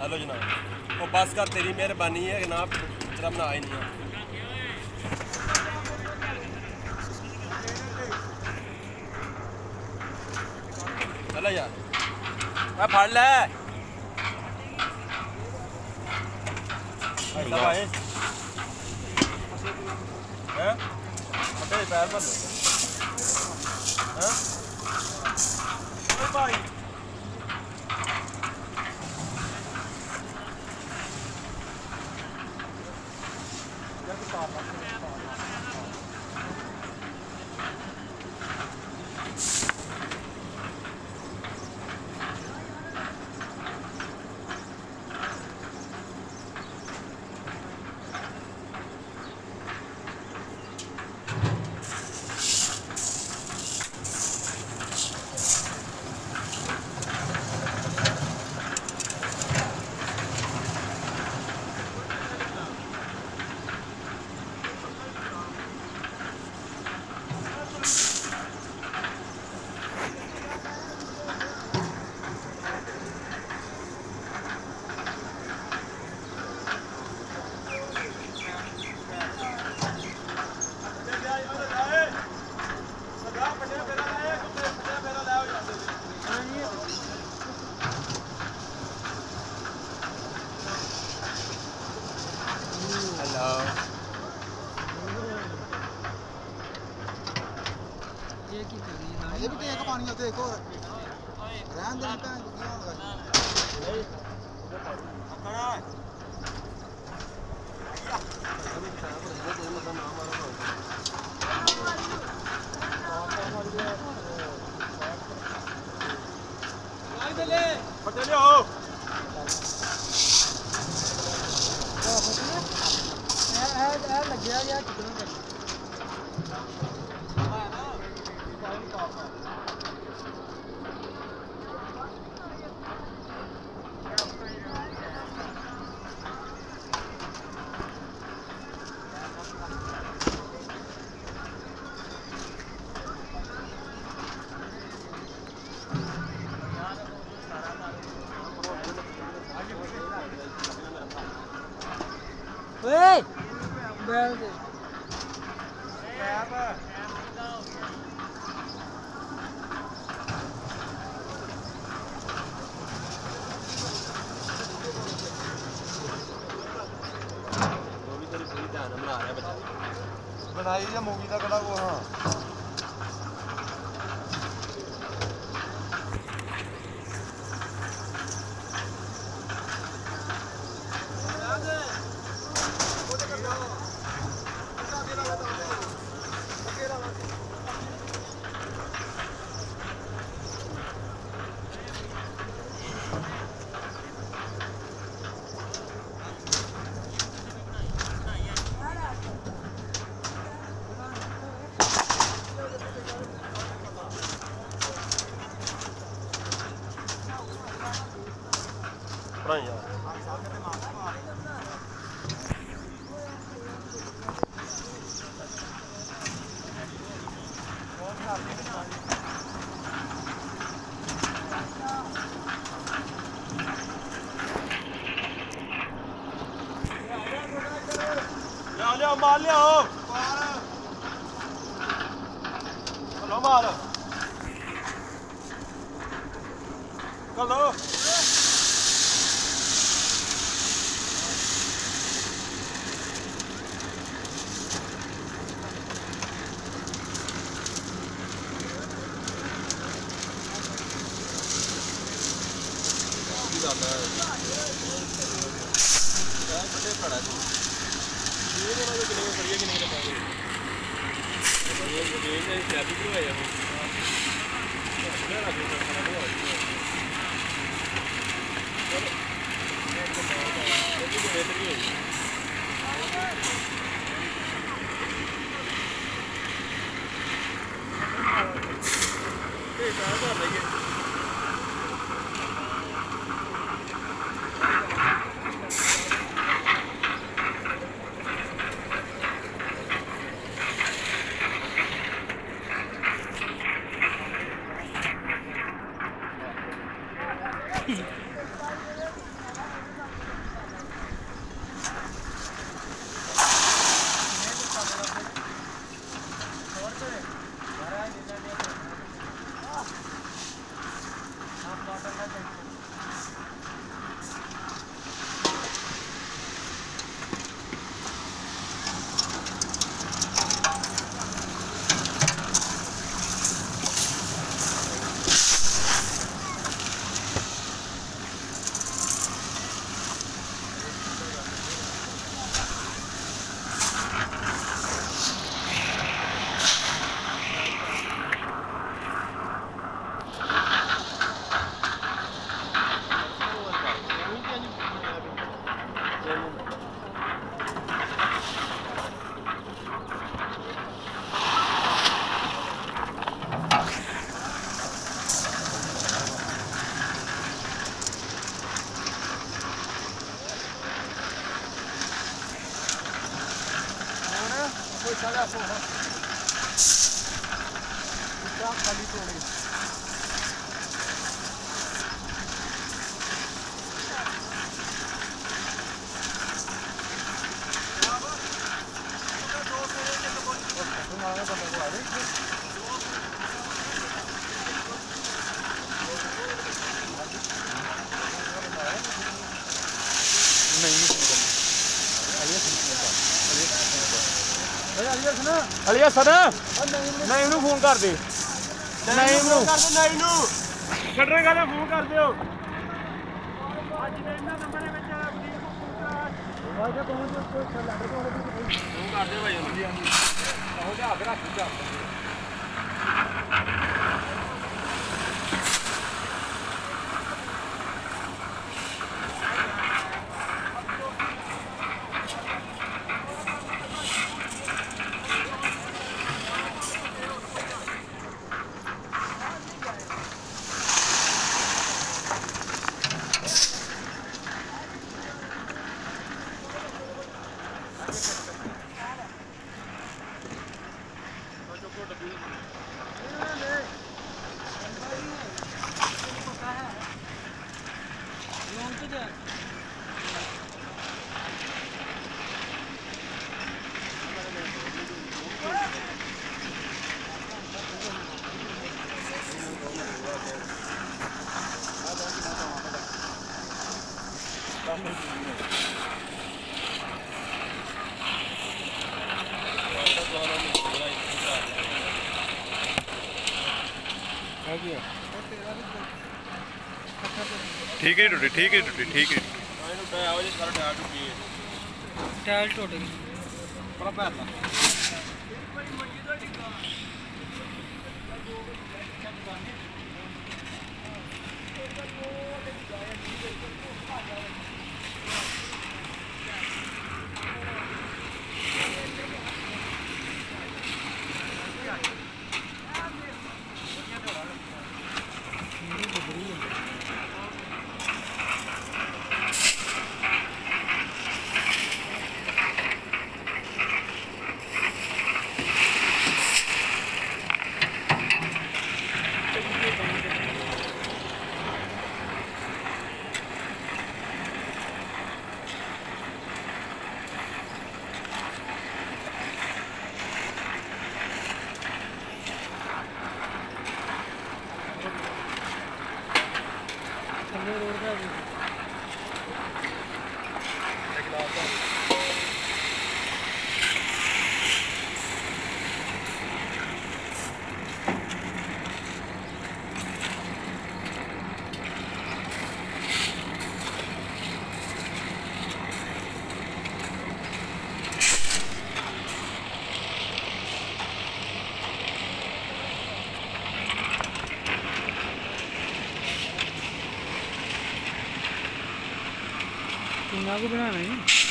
Hello जनाब, वो बस कर, तेरी मेहरबानी है जनाब, तेरा बना ही नहीं है। चलो यार, मैं फाड़ ले भाई, हैं पैर पर भाई ये भी एक पानी होते एक और रहन दे भैन की होगा पटेले हो लग गया यार कितना Ê! Bèo gì? Bèo à? बनाई या मूवी का कड़ा को हाँ मार लिया हो चलो मार चलो चला सो ट्रक खाली तोड़े ਅਲੀਆ ਸਰ ਨਹੀਂ ਨੂੰ ਫੋਨ ਕਰ ਦੇ ਨਹੀਂ ਨੂੰ ਨਹੀਂ ਨੂੰ ਕੱਢਣੇ ਕਾ ਫੋਨ ਕਰ ਦਿਓ ਅੱਜ ਦੇ ਇਹਨਾਂ ਨੰਬਰ ਵਿੱਚ ਫੋਨ ਕਰ ਦਿਓ ਭਾਈ ਉਹਨੂੰ ਉਹ ਜਾ ਕੇ ਰੱਖ ਜਾ ਠੀਕ ਹੈ ਟੁੱਟੀ ਠੀਕ ਹੈ ਟੁੱਟੀ ਠੀਕ ਹੈ ਇਹਨੂੰ ਟਾਇਰ ਉਹ ਜੀ ਸਾਰਾ ਟਾਇਰ ਟੁੱਟੀ ਹੈ ਟਾਇਰ ਟੁੱਟ ਗਈ ਬੜਾ ਪੈਰ ਲਾ किन्ना को बनाना है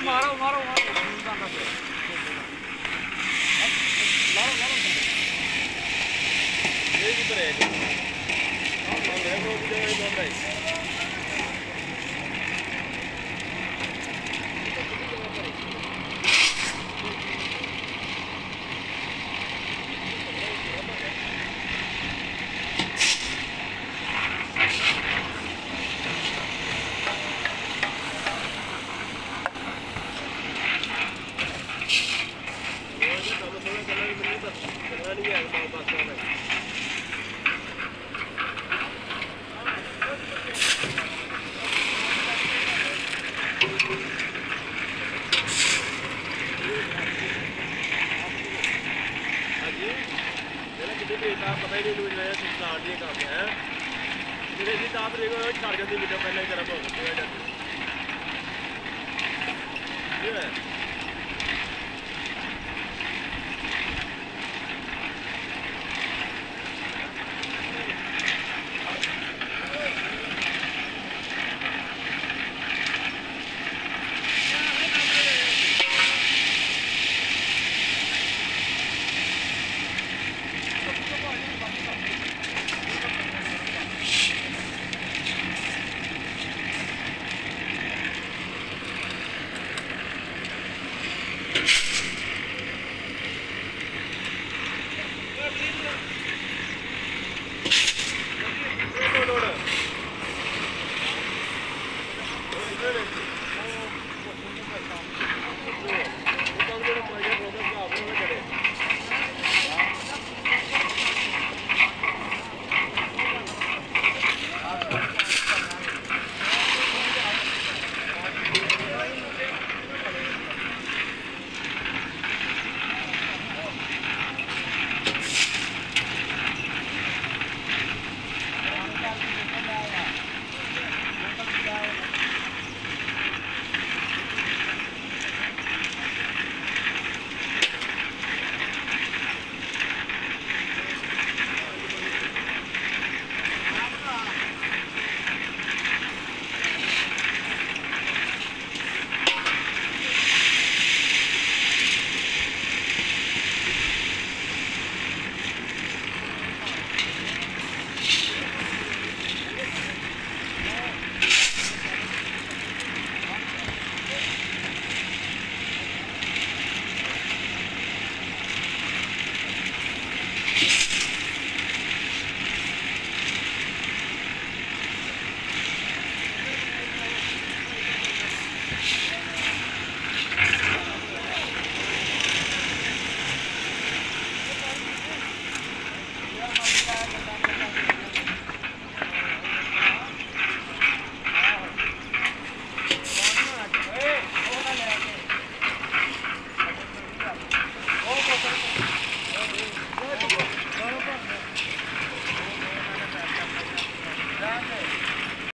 मारो मारो मारो ये किधर है ਜਿਵੇਂ ਸਟਾਰਟ ਨਹੀਂ ਕੰਮ ਹੈ ਜਿਹੜੇ ਜੀ ਤਾਂ ਫਿਰ ਉਹ ਛੱਡ ਜਾਂਦੀ ਵੀਡੀਓ ਪਹਿਲਾਂ ਹੀ ਗਰਮ ਹੋ ਗਈ ਹੈ